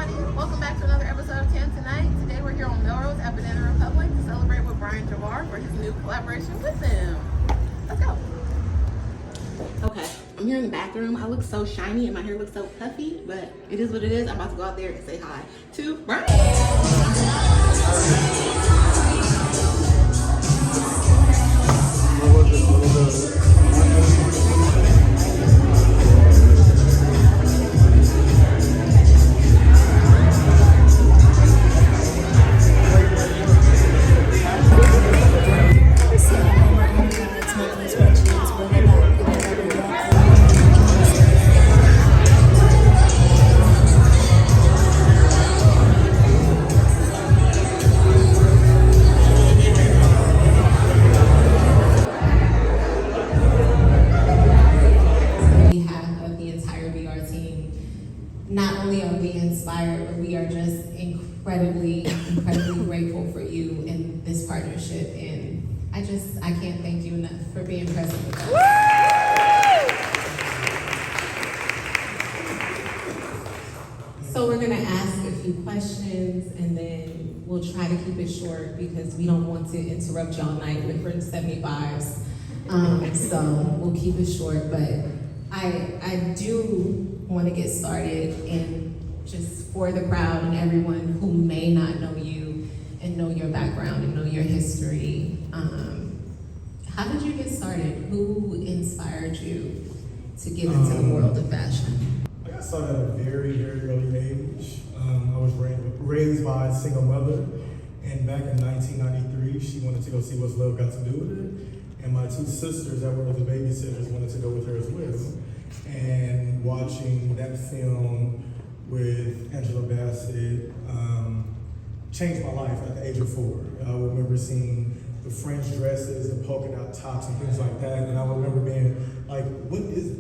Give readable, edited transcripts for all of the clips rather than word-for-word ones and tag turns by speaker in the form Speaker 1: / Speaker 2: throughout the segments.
Speaker 1: everybody. Welcome back to another episode of 10 Tonight. Today we're here on Melrose at Banana Republic to celebrate with Bryon Javar for his new collaboration with them. Let's go. Okay, I'm here in the bathroom. I look so shiny and my hair looks so puffy, but it is what it is. I'm about to go out there and say hi to Bryon.
Speaker 2: Not only are we inspired, but we are just incredibly grateful for you in this partnership. And I can't thank you enough for being present with us. So we're gonna ask a few questions and then we'll try to keep it short because we don't want to interrupt y'all night with 75s. So we'll keep it short, but I do want to get started, and just for the crowd and everyone who may not know you and know your background and know your history, how did you get started? Who inspired you to get into the world of fashion?
Speaker 3: I got started at a very, very early age. I was raised by a single mother, and back in 1993, she wanted to go see What's Love Got to Do with It, and my two sisters that were the babysitters wanted to go with her as well. And watching that film with Angela Bassett changed my life at the age of 4. I remember seeing the French dresses, the polka dot tops and things like that, and I remember being like, what is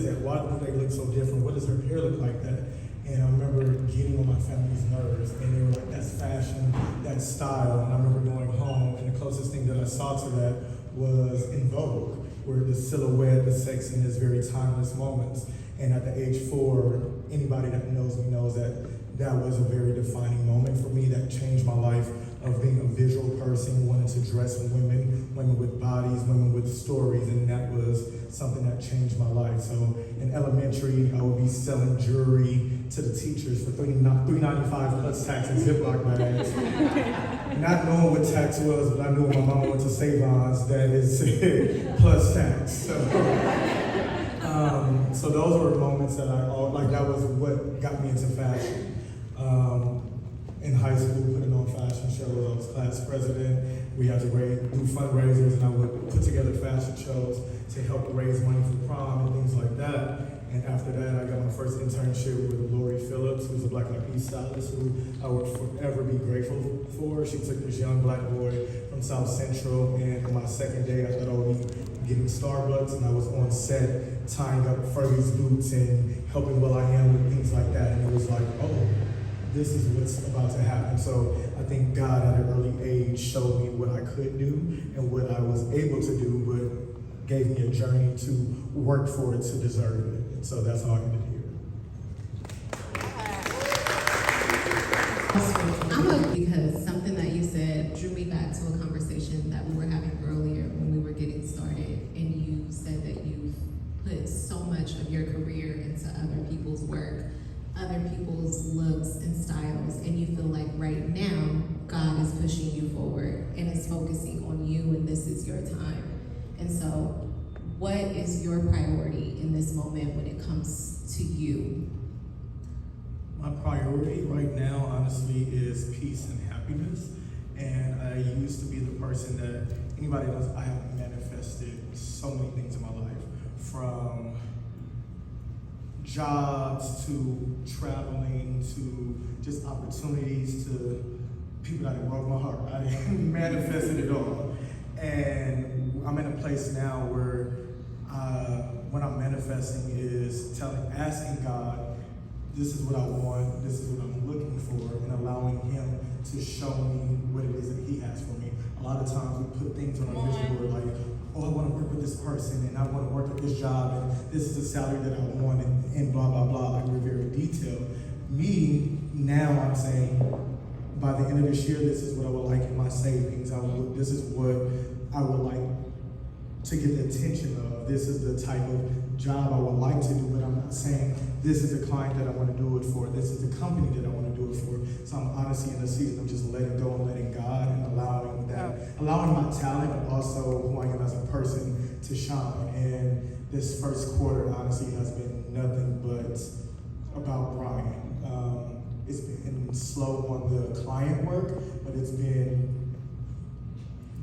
Speaker 3: that? Why do they look so different? What does her hair look like that? And I remember getting on my family's nerves, and they were like, that's fashion, that's style. And I remember going home, and the closest thing that I saw to that was In Vogue, where the silhouette, the sexiness, very timeless moments. And at the age 4, anybody that knows me knows that that was a very defining moment for me that changed my life of being a visual person, wanting to dress women with bodies, women with stories, and that was something that changed my life. So in elementary, I would be selling jewelry to the teachers for $3.95 plus tax and Ziploc bags. Not knowing what tax was, but I knew when my mama went to Savon's that it said plus tax. So those were moments that that was what got me into fashion. In high school, putting on fashion shows, I was class president. We had to do fundraisers, and I would put together fashion shows to help raise money for prom and things like that. And after that, I got my first internship with Lori Phillips, who's a Black Eyed Peas stylist, who I will forever be grateful for. She took this young Black boy from South Central, and on my second day, I thought I would be getting Starbucks, and I was on set tying up Fergie's boots and helping Will I Am with things like that. And it was like, oh, this is what's about to happen. So I think God at an early age showed me what I could do and what I was able to do, but gave me a journey to work for it to deserve it. And so that's how I ended here.
Speaker 2: Because something that you said drew me back to a conversation that we were having earlier when we were getting started, and you said that you put so much of your career into other people's work, other people's looks and styles, and you feel like right now God is pushing you forward and is focusing on you, and this is your time. And so what is your priority in this moment when it comes to you?
Speaker 3: My priority right now, honestly, is peace and happiness. And I used to be the person that anybody knows I have manifested so many things in my life, from jobs to traveling to just opportunities to people that broke my heart. I manifested it all. And I'm in a place now where what I'm manifesting is asking God, this is what I want, this is what I'm looking for, and allowing Him to show me what it is that He has for me. A lot of times we put things on our vision board like, oh, I want to work with this person, and I want to work at this job, and this is the salary that I want, and blah, blah, blah. Like, we're very detailed. Me, now I'm saying, by the end of this year, this is what I would like in my savings. This is what I would like to get the attention of. This is the type of job I would like to do, but I'm not saying this is the client that I want to do it for. This is the company that I want to do it for. So I'm honestly in the season of just letting go and letting God and allowing my talent, but also who I am as a person to shine. And this first quarter, honestly, has been nothing but about Bryon. It's been slow on the client work, but it's been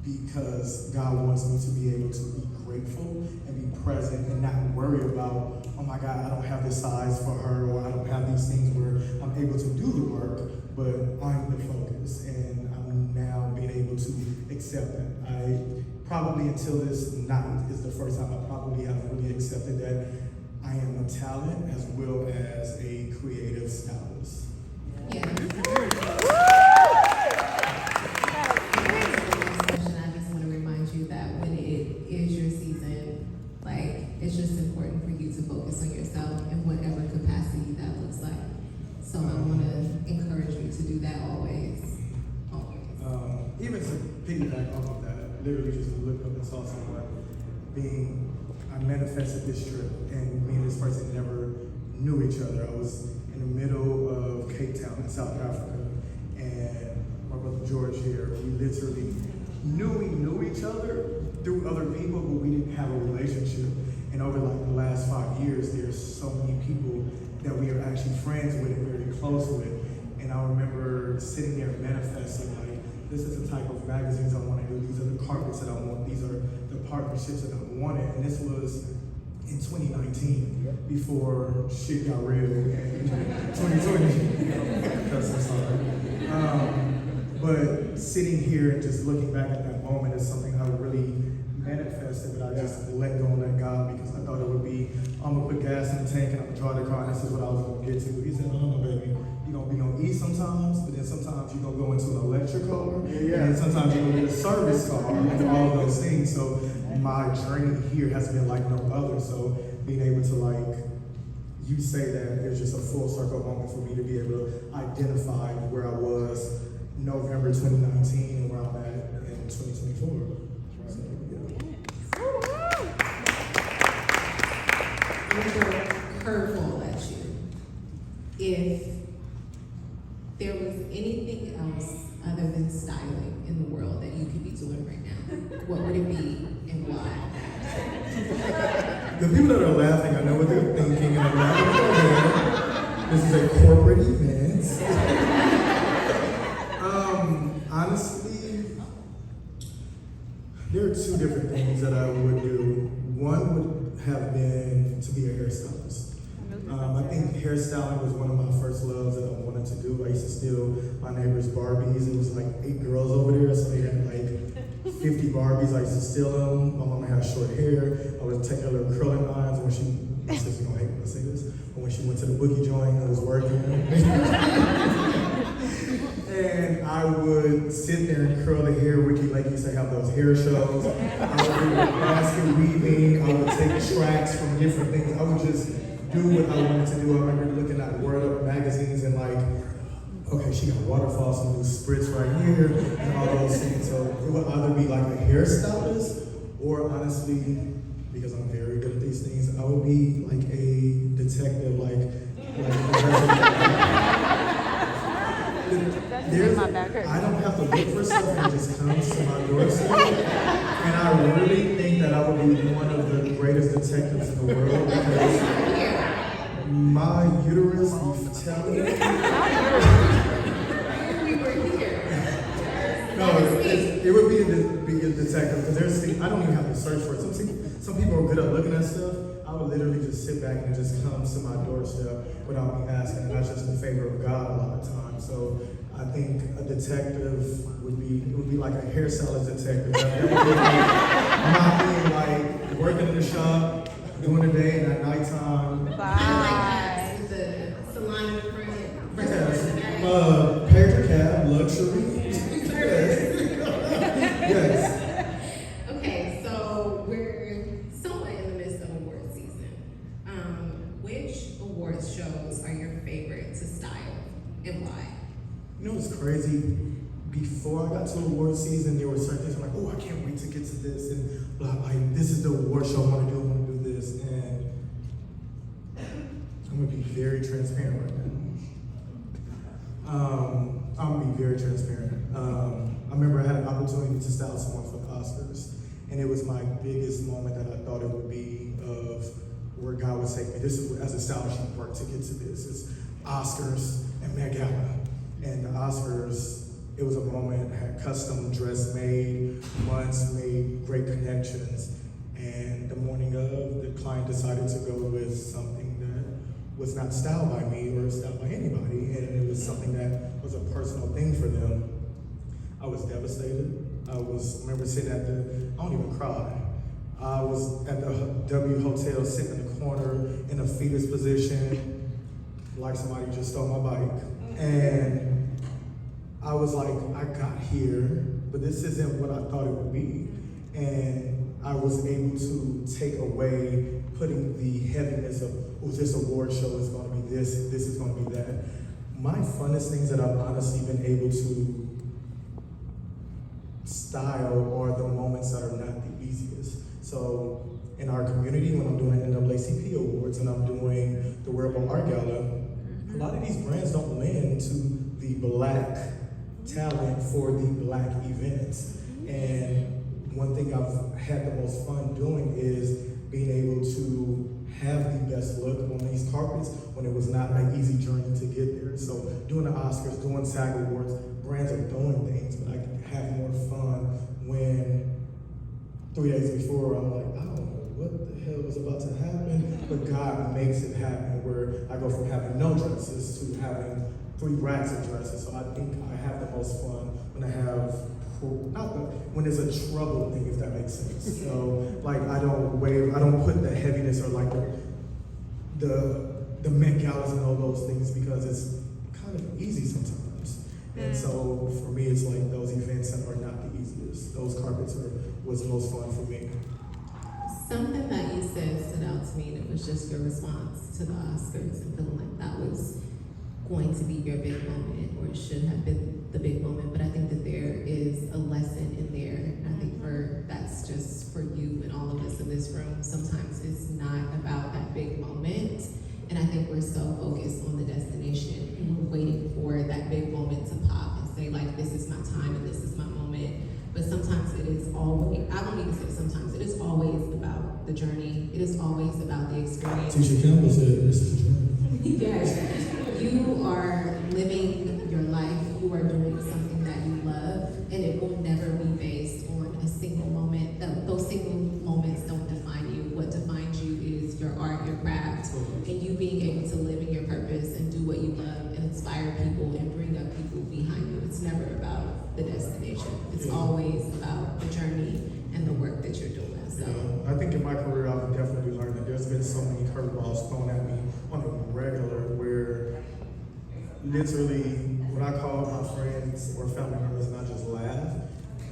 Speaker 3: because God wants me to be able to be grateful and be present and not worry about, oh my God, I don't have the size for her, or I don't have these things where I'm able to do the work, but I'm the focus, and I'm now being able to accept that. I probably, until this night, is the first time I probably have really accepted that I am a talent as well as a creative stylist.
Speaker 2: Yeah. I just want to remind you that when it is your season, like, it's just important for you to focus on yourself in whatever capacity that looks like. So I want to encourage you to do that always.
Speaker 3: Even to piggyback off of that, literally just look up and saw someone I manifested this trip, and me and this person never knew each other. I was in the middle of Cape Town in South Africa, and my brother George here, we literally knew each other through other people, but we didn't have a relationship. And over like the last 5 years, there's so many people that we are actually friends with and very close with. And I remember sitting there manifesting, like, this is the type of magazines I want to do. These are the carpets that I want. These are the partnerships that I wanted. And this was in 2019, before shit got real in 2020. But sitting here and just looking back at that moment is something I really manifested, but I just let go and let God, because I thought it would be, I'm gonna put gas in the tank and I'm gonna draw the car, and this is what I was gonna get to. He said, no, baby, you're gonna eat sometimes, but then sometimes you're gonna go into an electric car, and then sometimes you're gonna get a service car, and all of those things. So my journey here has been like no other. So being able to, like, you say that, it's just a full circle moment for me to be able to identify where I was November 2019 and where I'm at in 2024. So,
Speaker 2: Curveball at you. If there was anything else other than styling in the world that you could be doing right now, what would it be and why?
Speaker 3: the people that are laughing, I know what they're thinking, and I'm laughing. This is a corporate event. Honestly, there are two different things that I would do. One would have been to be a hairstylist. I think hairstyling was one of my first loves that I wanted to do. I used to steal my neighbor's Barbies. It was like 8 girls over there, so they had like 50 Barbies. I used to steal them. My mama had short hair. I would take her little curling irons when she, since you don't hate when I say this, but when she went to the boogie joint, I was working. And I would sit there and curl the hair. Ricky Lake used to have those hair shows. I would do basket weaving. I would take tracks from different things. I would just do what I wanted to do. I remember looking at Word Up magazines and like, okay, she got waterfalls and new spritz right here and all those things. So it would either be like a hairstylist, or honestly, because I'm very good at these things, I would be like a detective, I don't have to look for stuff, it just comes to my doorstep. And I really think that I would be one of the greatest detectives in the world, because my uterus is telling me. No, it would be a detective, because there's things, I don't even have to search for it. Some people are good at looking at stuff. I would literally just sit back and it just comes to my doorstep without me asking, and that's just in favor of God a lot of times. So I think a detective would be like a hairstylist detective. Not being like working in the shop, doing the day, and at nighttime.
Speaker 2: Bye. The salon in the front.
Speaker 3: Yes. Paper cab, luxury. Yes.
Speaker 2: Okay, so we're somewhat in the midst of award season. Which awards shows are your favorite to style, and why?
Speaker 3: You know what's crazy? Before I got to award season, there were certain things I'm like, oh, I can't wait to get to this, and blah, like, this is the award show, I want to do this, and I'm gonna be very transparent right now. I'm gonna be very transparent. I remember I had an opportunity to style someone for the Oscars, and it was my biggest moment that I thought it would be of where God would take me. This is as a stylist you work to get to this. It's Oscars and Met Gala. And the Oscars, it was a moment, I had custom dress made, months made, great connections. And the morning of, the client decided to go with something that was not styled by me or styled by anybody. And it was something that was a personal thing for them. I was devastated. I remember sitting at I don't even cry. I was at the W Hotel sitting in the corner in a fetus position, like somebody just stole my bike. And I was like, I got here, but this isn't what I thought it would be. And I was able to take away putting the heaviness of, oh, this award show is gonna be this is gonna be that. My funnest things that I've honestly been able to style are the moments that are not the easiest. So in our community, when I'm doing NAACP awards and I'm doing the Wearable Art Gala, a lot of these brands don't lend to the Black talent for the Black events. And one thing I've had the most fun doing is being able to have the best look on these carpets when it was not an easy journey to get there. So doing the Oscars, doing SAG Awards, brands are doing things, but I can have more fun when 3 days before I'm like, I don't know what the hell is about to happen, but God makes it happen where I go from having no dresses to having 3 racks of dresses. So I think I have the most fun when I have, when there's a trouble thing, if that makes sense. So like I don't put the heaviness or like the Met Galas and all those things because it's kind of easy sometimes. And so for me, it's like those events that are not the easiest. Those carpets was the most fun for me.
Speaker 2: Something that you said stood out to me, and it was just your response to the Oscars and feeling like that was going to be your big moment, or it should have been the big moment. But I think that there is a lesson in there. And I think that's just for you and all of us in this room. Sometimes it's not about that big moment. And I think we're so focused on the destination and we're waiting for that big moment to pop and say like, this is my time and this is my moment. But sometimes it is always, I don't even say sometimes, it is always about the journey. It is always about the experience.
Speaker 3: Teacher Kendall said this is a journey.
Speaker 2: Yes. You are living your life, you are doing something that you love, and it will never be based on a single moment. Those single moments don't define you. What defines you is your art, your craft, and you being able to live in your purpose and do what you love and inspire people and bring up people behind you. It's never about the destination. It's always about the journey and the work that you're doing. So
Speaker 3: I think in my career, I've definitely learned that there's been so many curveballs thrown at me on a regular where literally when I call my friends or family members and I just laugh,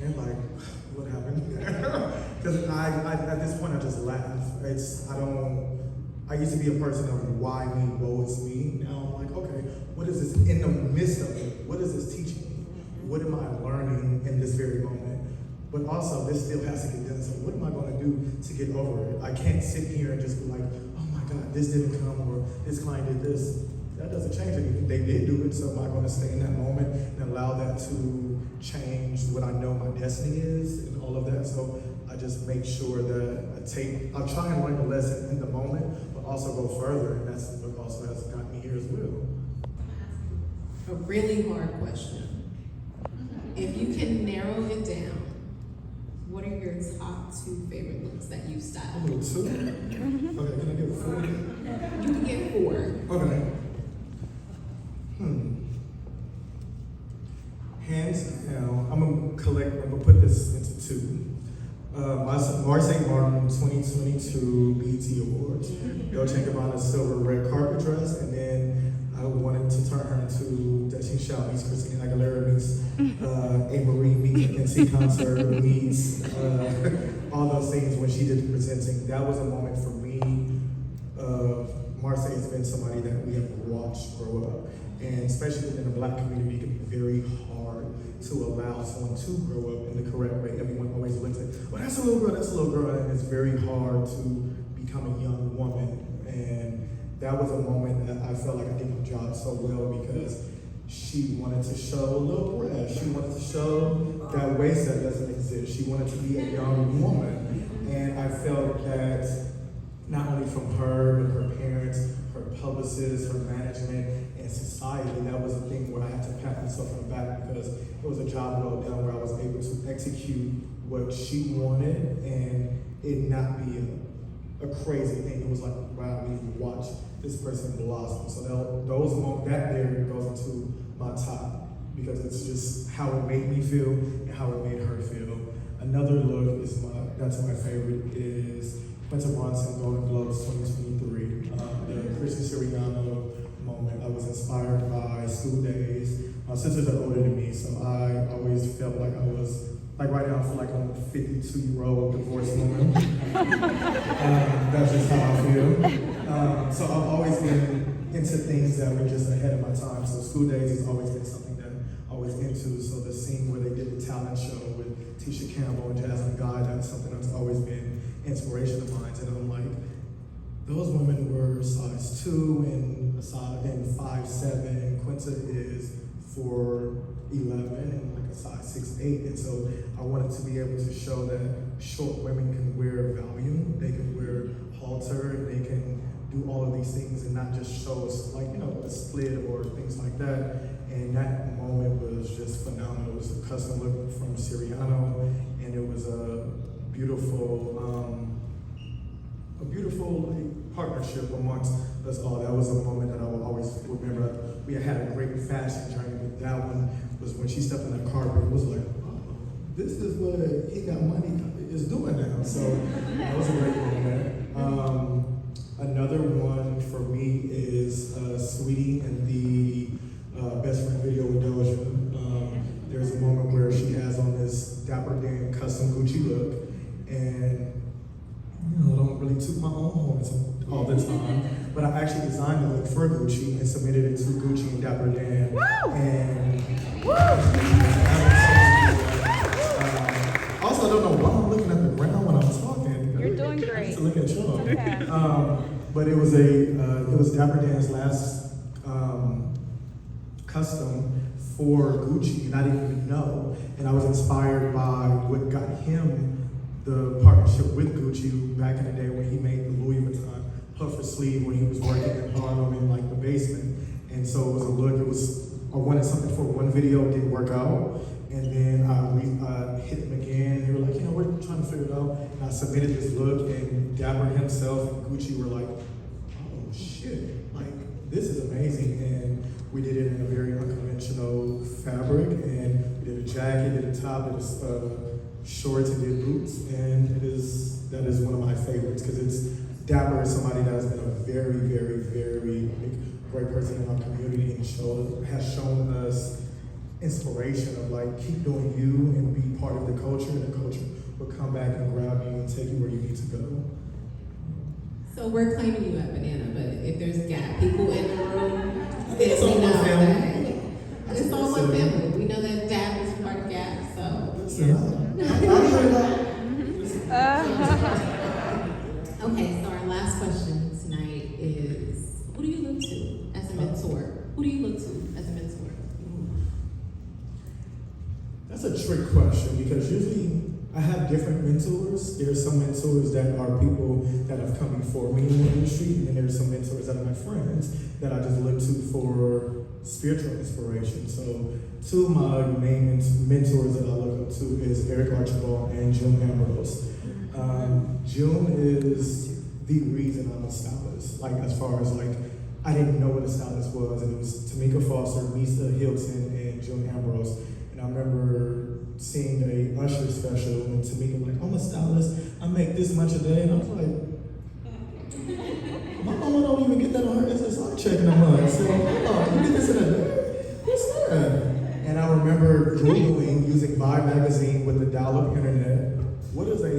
Speaker 3: and like, what happened? Because I at this point I just laugh. I used to be a person of why me, woe is me. Now I'm like, okay, what is this in the midst of it? What is this teaching me? What am I learning in this very moment? But also, this still has to get done. So what am I going to do to get over it? I can't sit here and just be like, oh my God, this didn't come, or this client did this. That doesn't change anything. They did do it, so am I going to stay in that moment and allow that to change what I know my destiny is and all of that? So I just make sure that I'll try and learn the lesson in the moment, but also go further, and that's what also has got me here as well.
Speaker 2: a really hard question. If you can narrow it down, what are your top 2 favorite looks that you styled?
Speaker 3: Oh, 2? Okay, can I get 4?
Speaker 2: You can get 4.
Speaker 3: Okay. Hands down, I'm gonna put this into 2. Marseille Martin 2022 BET Awards. Dolce & Gabbana's silver red carpet dress, and then I wanted to turn her into Destiny Child meets Christina Aguilera meets A. Marie meets NC concert meets all those things when she did the presenting. That was a moment for me of Marseille has been somebody that we have watched grow up. And especially within the Black community, it can be very hard to allow someone to grow up in the correct way. Everyone always looks at, well, that's a little girl, and it's very hard to become a young woman. And that was a moment that I felt like I did my job so well because she wanted to show a little breast. She wanted to show that waist that doesn't exist. She wanted to be a young woman. And I felt that not only from her, but her parents, her publicists, her management, and society, that was a thing where I had to pat myself on the back because it was a job well done where I was able to execute what she wanted and it not be a crazy thing. It was like, wow, we need to watch this person blossom. So that there goes into my top because it's just how it made me feel and how it made her feel. Another look is that's my favorite is Quinta Brunson Golden Globes 2023. The Christian Siriano moment. I was inspired by school days. My sisters are older than me, so I always felt like I was, like right now I feel like I'm a 52-year-old divorced woman. That's just how I feel. So I've always been into things that were just ahead of my time. So school days has always been something that I was into. So the scene where they did the talent show with Tisha Campbell and Jasmine Guy, that's something that's always been inspiration of mine. And I'm like, those women were size 2 and 5'7", and Quinta is 4'11" and like a size 6'8", and so I wanted to be able to show that short women can wear volume, they can wear halter, and they can do all of these things and not just show us like, a split or things like that. And that moment was just phenomenal. It was a custom look from Siriano, and it was a beautiful partnership amongst us all. That was a moment that I will always remember. We had a great fashion journey, but that one was when she stepped on that carpet. It was like, oh, this is what He Got Money is doing now. So that was a great moment. Another one for me is Saweetie and the Best Friend video with Doja. There's a moment where she has on this Dapper Dan custom Gucci look, and I don't really toot my own horns all the time, but I actually designed the look for Gucci and submitted it to Gucci and Dapper Dan. Woo! And also, I don't know why I'm looking at the ground when I'm talking.
Speaker 4: You're doing great.
Speaker 3: I need to look at y'all.
Speaker 4: Okay.
Speaker 3: But it was Dapper Dan's last custom for Gucci, and I didn't even know. And I was inspired by what got him the partnership with Gucci back in the day when he made the Louis Vuitton puffer sleeve when he was working in Harlem in like the basement. And so it was a look, I wanted something for one video, it didn't work out. And then I hit them again, and they were like, we're trying to figure it out. And I submitted this look, and Dapper himself and Gucci were like, oh shit, like this is amazing. And we did it in a very unconventional fabric, and we did a jacket, did a top, did a shorts, and did boots, and that is one of my favorites because it's Dapper is somebody that has been a very, very, very great person in our community and has shown us inspiration of like keep doing you and be part of the culture, and the culture will come back and grab you and take you where you need to go.
Speaker 2: So we're claiming you at Banana, but if there's Gap people in the room,
Speaker 3: It's all one family.
Speaker 2: It's all one family. We know that Gap is part of Gap, so. Okay, so our last question tonight is, who do you look to as a mentor? Who do you look to as a mentor?
Speaker 3: That's a trick question because usually I have different mentors. There's some mentors that are people that have come before me in the industry, and then there's some mentors that are my friends that I just look to for spiritual inspiration. So two of my main mentors that I look up to is Eric Archibald and June Melrose. June is the reason I'm a stylist. Like as far as like, I didn't know what a stylist was, and it was Tamika Foster, Misa Hilton, and June Ambrose. And I remember seeing a Usher special, and Tamika was like, I'm a stylist, I make this much a day, and I was like, my mama don't even get that on her SSI check in a month, so you get this in a day? What's that? And I remember Googling, using Vibe magazine with the dial-up internet, what is a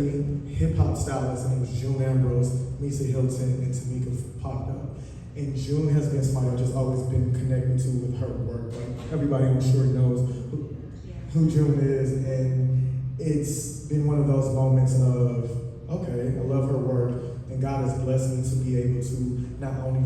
Speaker 3: hip-hop stylist? And it was June Ambrose, Misa Hilton, and Tamika popped up. And June has been somebody I've just always been connected to with her work. Like everybody I'm sure knows who June is, and it's been one of those moments of, okay, I love her work, and God has blessed me to be able to not only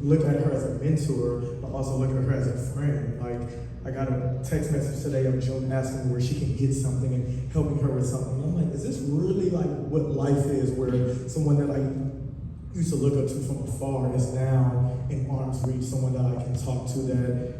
Speaker 3: look at her as a mentor, but also look at her as a friend. Like, I got a text message today of June asking me where she can get something and helping her with something. And I'm like, is this really like what life is, where someone that I used to look up to from afar is now in arm's reach, someone that I can talk to, that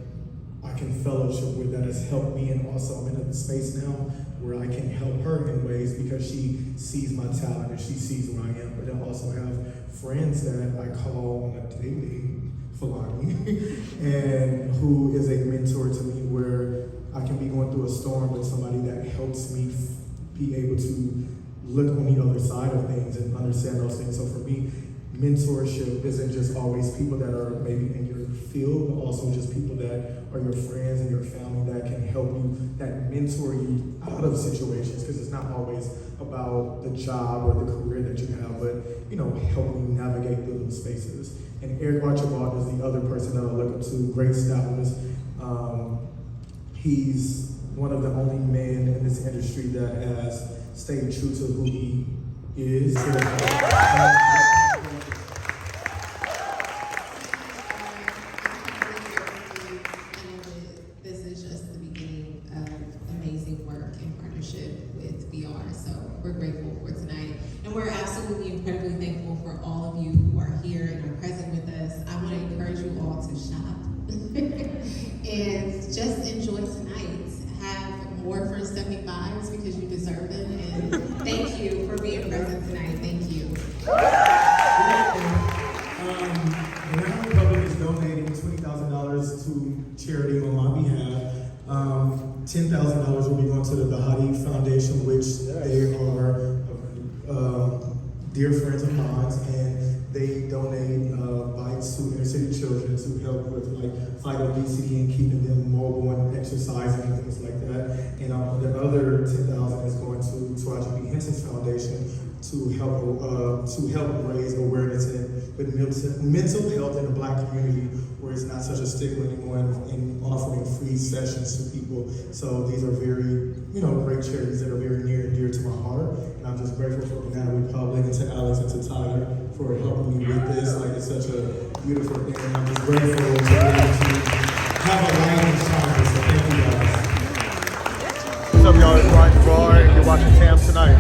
Speaker 3: I can fellowship with, that has helped me, and also I'm in a space now where I can help her in ways because she sees my talent and she sees where I am. But I also have friends that I call on a daily, Fulani, and who is a mentor to me, where I can be going through a storm with somebody that helps me be able to look on the other side of things and understand those things. So for me, mentorship isn't just always people that are maybe in your field, but also just people that are your friends and your family that can help you, that mentor you out of situations, because it's not always about the job or the career that you have, but helping you navigate through those spaces. And Karruche Tran is the other person that I look up to, great stylist. He's one of the only men in this industry that has stayed true to who he is.
Speaker 2: This is just the beginning of amazing work in partnership with BR. So we're grateful for tonight. And we're absolutely incredibly thankful for all of you who are here and are present with us. I want to encourage you all to shop and just enjoy tonight. Have more First 75s because you deserve them. And thank you for being present tonight. Thank you.
Speaker 3: The Republic is donating $20,000 to charity on my behalf. $10,000 will be going to the Bahati Foundation, which they are dear friends of mine, and they donate bikes to inner city children to help with fight obesity and keeping them mobile and exercising and things like that. And the other $10,000 is going to RGB Henson's Foundation to help raise awareness with mental health in the Black community, where it's not such a stigma anymore, and offering free sessions to people. So these are very, great charities that are very near and dear to my heart. And I'm just grateful for Banana Republic and to Alex and to Tyler for helping me with this. Like, it's such a beautiful thing, and I'm just grateful to be able to have a light and shine. So thank you guys.
Speaker 4: What's up, y'all? It's Bryon Javar, and you're watching TAM Tonight.